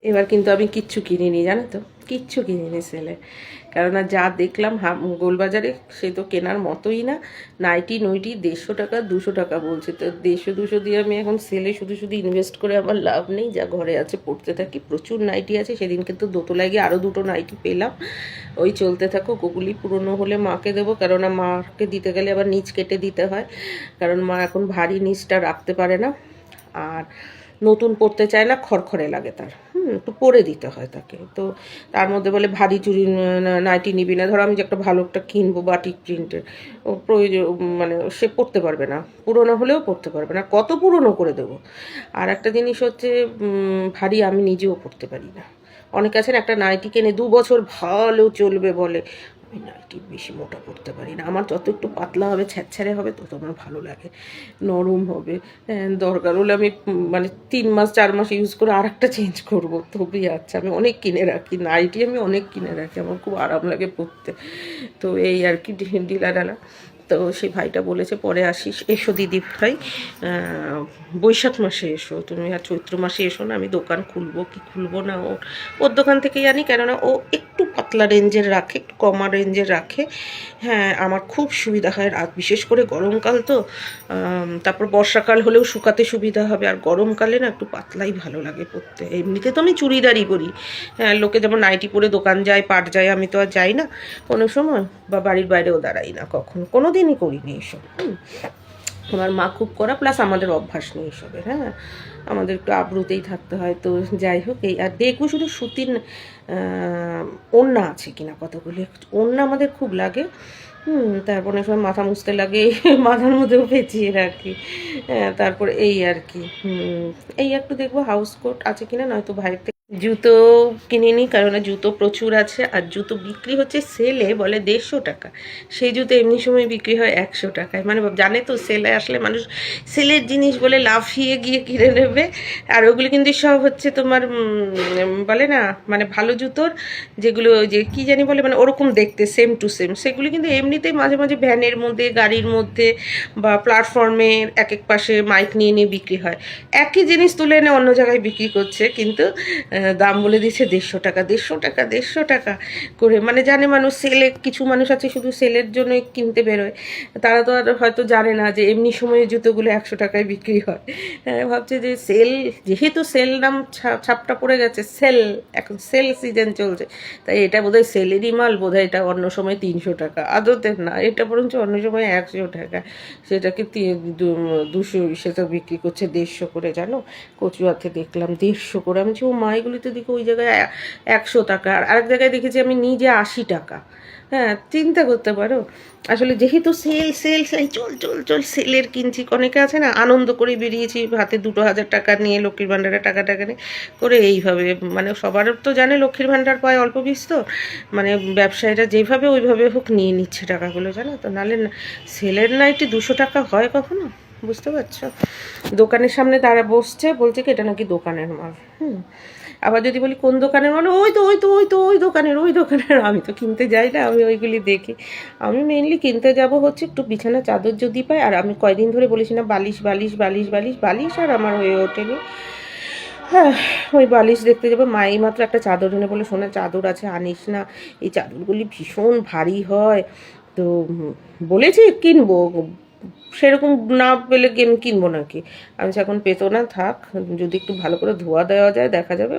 এবার কিন্তু আমি কিচ্ছু কিনিনি, জানো তো, কিচ্ছু কিনিনি সেলে। কেননা যা দেখলাম গোলবাজারে সে তো কেনার মতোই না। নাইটি নইটি 150 টাকা 200 টাকা বলছে, তো 150 200 দিয়ে আমি এখন সেলে শুধু শুধু ইনভেস্ট করে আমার লাভ নেই। যা ঘরে আছে পড়তে থাকি, প্রচুর নাইটি আছে। সেদিন কিন্তু দোতলায় গিয়ে আরও 2টো নাইটি পেলাম। ওই চলতে থাকো, ওগুলি পুরনো হলে মাকে দেবো, কেননা মাকে দিতে গেলে আবার নিচ কেটে দিতে হয়, কারণ মা এখন ভারী নিচটা রাখতে পারে না। আর নতুন পরতে চায় না, খড়খড়ে লাগে তার, একটু পরে দিতে হয় তাকে। তো তার মধ্যে বলে ভারী চুরি নাইটি নিবি না। ধরো আমি যে একটা ভালো একটা কিনবো বাটিক প্রিন্টের, ও প্রয়োজন মানে সে পরতে পারবে না, পুরোনো হলেও পরতে পারবে না, কত পুরনো করে দেবো। আর একটা জিনিস হচ্ছে ভারী আমি নিজেও পরতে পারি না। অনেকে আছেন একটা নাইটি কেনে 2 বছর ভালো চলবে বলে, আমি নাইটি বেশি মোটা পরতে পারি না। আমার যত একটু পাতলা হবে, ছ্যাঁচড়ে হবে, তত আমার ভালো লাগে, নরম হবে। দরকার হলে আমি মানে 3 মাস 4 মাস ইউজ করে আর একটা চেঞ্জ করবো, তবেই আচ্ছা। আমি অনেক কিনে রাখি নাইটি, আমি অনেক কিনে রাখি, আমার খুব আরাম লাগে পরতে। তো এই আর কি ঢিলা ঢালা। তো সেই ভাইটা বলেছে পরে আসিস, এসো দিদি ভাই, বৈশাখ মাসে এসো তুমি, আর চৈত্র মাসে এসো না, আমি দোকান খুলবো কি খুলবো না ওর দোকান থেকেই আনি, কেননা ও একটু পাতলা রেঞ্জের রাখে, একটু কমা রেঞ্জের রাখে। হ্যাঁ, আমার খুব সুবিধা হয়, রাত বিশেষ করে গরমকাল তো, তারপর বর্ষাকাল হলেও শুকাতে সুবিধা হবে, আর গরমকালে না একটু পাতলাই ভালো লাগে পরতে। এমনিতে তো আমি চুড়িদারই পরি, হ্যাঁ, লোকে যেমন নাইটি পরে দোকান যায়, পাট যায়, আমি তো আর যাই না কোনো সময়, বা বাড়ির বাইরেও দাঁড়াই না কখনো, কোনো দিনই করিনি এসব। আমার মা খুব করা, প্লাস আমাদের অভ্যাস নেই এসবের। হ্যাঁ, আমাদের একটু আব্রুতেই থাকতে হয়। তো যাই হোক, এই আর দেখবো শুধু সুতির ওড়না আছে কিনা কতগুলি, ওড়না আমাদের খুব লাগে। তারপর অনেক সময় মাথা মুছতে লাগে, মাথার মধ্যেও পেঁচিয়ে রাখি। তারপরে এই আর কি, এই একটু দেখবো হাউস কোট আছে কিনা, নয়তো ভাইয়ের থেকে জুতো কিনে নিই, কারণ জুতো প্রচুর আছে। আর জুতো বিক্রি হচ্ছে সেলে বলে 150 টাকা, সেই জুতো এমনি সময় বিক্রি হয় 100 টাকায়। মানে জানে তো সেলে আসলে মানুষ সেলের জিনিস বলে লাফিয়ে গিয়ে কিনে নেবে। আর ওগুলো কিন্তু সব হচ্ছে তোমার বলে না, মানে ভালো জুতোর, যেগুলো যে কি জানি বলে, মানে ওরকম দেখতে সেম টু সেম, সেগুলো কিন্তু এমনিতেই মাঝে মাঝে ভ্যানের মধ্যে, গাড়ির মধ্যে, বা প্ল্যাটফর্মের এক এক পাশে মাইক নিয়ে নিয়ে বিক্রি হয়। একই জিনিস তুলে এনে অন্য জায়গায় বিক্রি করছে, কিন্তু দাম বলে দিচ্ছে 150 টাকা, 150 টাকা, 150 টাকা করে। মানে জানে মানুষ, সেলে কিছু মানুষ আছে শুধু সেলের জন্য কিনতে বেরোয়, তারা তো আর হয়তো জানে না যে এমনি সময়ে জুতোগুলো 100 টাকায় বিক্রি হয়। ভাবছে যে সেল, যেহেতু সেল নাম ছাপটা পড়ে গেছে, সেল, এখন সেল সিজন চলছে, তাই এটা বোধহয় সেলেরই মাল, বোধহয় এটা অন্য সময় 300 টাকা, আদতে না, এটা বরঞ্চ অন্য সময় 100 টাকা, সেটাকে 200 সেটা বিক্রি করছে 150 করে। জানো, কচুয়াতে দেখলাম 150 করে। আমি ও মা, এগুলিতে দেখি ওই জায়গায় 100 টাকা, আর আরেক জায়গায় দেখেছি আমি নিজে 80 টাকা। হ্যাঁ, চিন্তা করতে পারো। আসলে যেহেতু সেল সেল সেল, চল চল চল সেলের কিনছি, অনেকে আছে না আনন্দ করে বেরিয়েছি, হাতে 2000 টাকা নিয়ে, লক্ষ্মীর ভাণ্ডারে টাকা টাকা নিয়ে করে, এইভাবে মানে সবার তো জানে লক্ষ্মীর ভাণ্ডার পায় অল্প বিস্তর, মানে ব্যবসায়ীরা যেভাবে ওইভাবে হোক নিয়ে নিচ্ছে টাকাগুলো, জানো তো। নাহলে সেলের নাইটি 200 টাকা হয় কখনো, বুঝতে পারছো। দোকানের সামনে তারা বসছে, বলছে কি এটা নাকি দোকানের মাল। আবার যদি বলি কোন দোকানের মাল, ওই তো ওই তো ওই তো ওই দোকানের, ওই দোকানের। আমি তো কিনতে যাই না, আমি ওইগুলি দেখি। আমি মেইনলি কিনতে যাব হচ্ছে একটু বিছানা চাদর যদি পাই। আর আমি কয়দিন ধরে বলেছি না, বালিশ বালিশ বালিশ বালিশ বালিশ, আর আমার হয়ে ওঠেনি। হ্যাঁ, ওই বালিশ দেখতে যাবো। মাই মাত্র একটা চাদর এনে বলে, শোনা চাদর আছে আনিস না, এই চাদরগুলি ভীষণ ভারী হয়। তো বলেছি কিনবো, সেরকম না পেলে কিনবো নাকি। আমি এখন পেতো না, থাক, যদি একটু ভালো করে ধোয়া দেওয়া যায় দেখা যাবে।